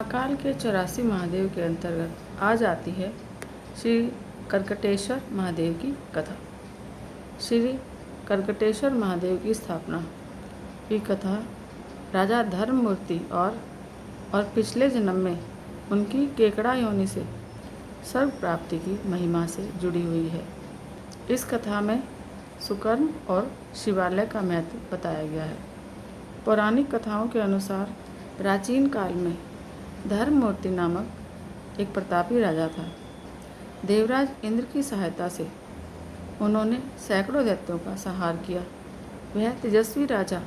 महाकाल के 84 महादेव के अंतर्गत आ जाती है श्री कर्कटेश्वर महादेव की कथा। श्री कर्कटेश्वर महादेव की स्थापना की कथा राजा धर्ममूर्ति और पिछले जन्म में उनकी केकड़ा योनि से स्वर्ग प्राप्ति की महिमा से जुड़ी हुई है। इस कथा में सुकर्म और शिवालय का महत्व बताया गया है। पौराणिक कथाओं के अनुसार प्राचीन काल में धर्ममूर्ति नामक एक प्रतापी राजा था। देवराज इंद्र की सहायता से उन्होंने सैकड़ों दैत्यों का संहार किया। वह तेजस्वी राजा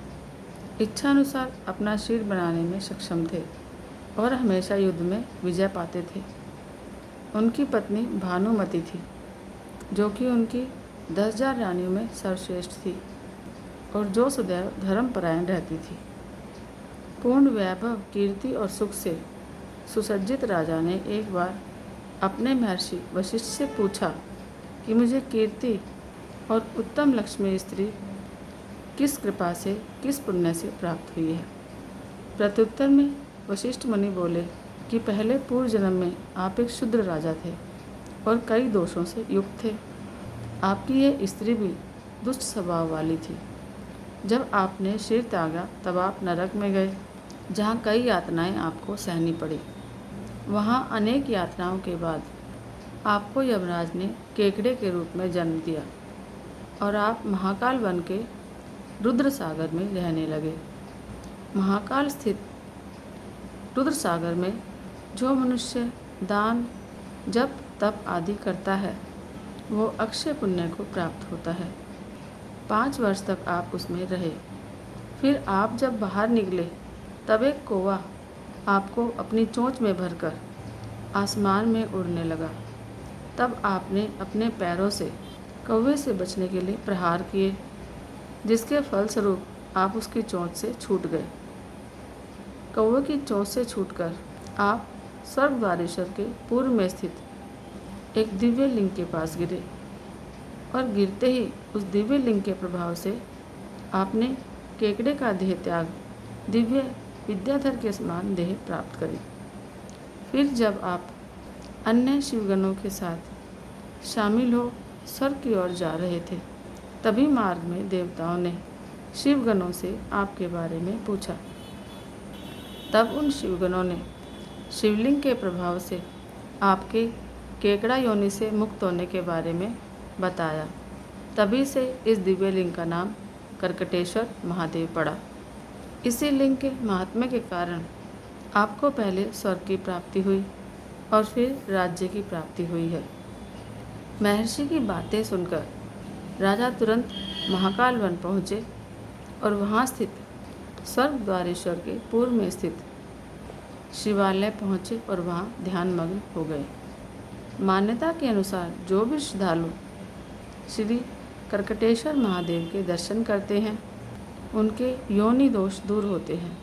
इच्छानुसार अपना शरीर बनाने में सक्षम थे और हमेशा युद्ध में विजय पाते थे। उनकी पत्नी भानुमति थी, जो कि उनकी 10,000 रानियों में सर्वश्रेष्ठ थी और जो सदैव धर्मपरायण रहती थी। पूर्ण वैभव, कीर्ति और सुख से सुसज्जित राजा ने एक बार अपने महर्षि वशिष्ठ से पूछा कि मुझे कीर्ति और उत्तम लक्ष्मी स्त्री किस कृपा से, किस पुण्य से प्राप्त हुई है। प्रत्युत्तर में वशिष्ठ मुनि बोले कि पहले पूर्व जन्म में आप एक शूद्र राजा थे और कई दोषों से युक्त थे। आपकी यह स्त्री भी दुष्ट स्वभाव वाली थी। जब आपने शरीर त्यागा तब आप नरक में गए, जहाँ कई यातनाएं आपको सहनी पड़ी। वहाँ अनेक यातनाओं के बाद आपको यमराज ने केकड़े के रूप में जन्म दिया और आप महाकाल वन के रुद्र सागर में रहने लगे। महाकाल स्थित रुद्र सागर में जो मनुष्य दान, जप, तप आदि करता है वो अक्षय पुण्य को प्राप्त होता है। 5 वर्ष तक आप उसमें रहे। फिर आप जब बाहर निकले तब एक कौवा आपको अपनी चोंच में भरकर आसमान में उड़ने लगा। तब आपने अपने पैरों से कौवे से बचने के लिए प्रहार किए, जिसके फलस्वरूप आप उसकी चोंच से छूट गए। कौवे की चोंच से छूटकर आप स्वर्गद्वारेश्वर के पूर्व में स्थित एक दिव्य लिंग के पास गिरे और गिरते ही उस दिव्य लिंग के प्रभाव से आपने केकड़े का देह त्याग दिव्य विद्याधर के समान देह प्राप्त करी। फिर जब आप अन्य शिवगणों के साथ शामिल हो स्वर्ग की ओर जा रहे थे, तभी मार्ग में देवताओं ने शिवगणों से आपके बारे में पूछा। तब उन शिवगणों ने शिवलिंग के प्रभाव से आपके केकड़ा योनि से मुक्त होने के बारे में बताया। तभी से इस दिव्य लिंग का नाम कर्कटेश्वर महादेव पड़ा। इसी लिंग के महात्म्य के कारण आपको पहले स्वर्ग की प्राप्ति हुई और फिर राज्य की प्राप्ति हुई है। महर्षि की बातें सुनकर राजा तुरंत महाकाल वन पहुँचे और वहाँ स्थित स्वर्गद्वारेश्वर के पूर्व में स्थित शिवालय पहुँचे और वहाँ ध्यानमग्न हो गए। मान्यता के अनुसार जो भी श्रद्धालु श्री कर्कटेश्वर महादेव के दर्शन करते हैं, उनके योनि दोष दूर होते हैं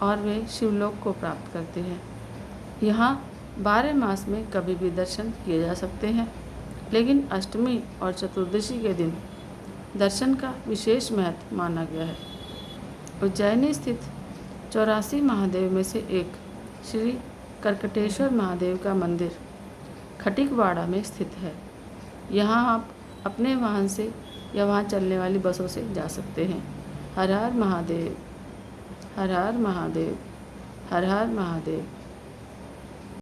और वे शिवलोक को प्राप्त करते हैं। यहाँ 12 मास में कभी भी दर्शन किए जा सकते हैं, लेकिन अष्टमी और चतुर्दशी के दिन दर्शन का विशेष महत्व माना गया है। उज्जैनी स्थित 84 महादेव में से एक श्री कर्कटेश्वर महादेव का मंदिर खटिकवाड़ा में स्थित है। यहाँ आप अपने वाहन से या वहाँ चलने वाली बसों से जा सकते हैं। हर हर महादेव, हर हर महादेव, हर हर महादेव।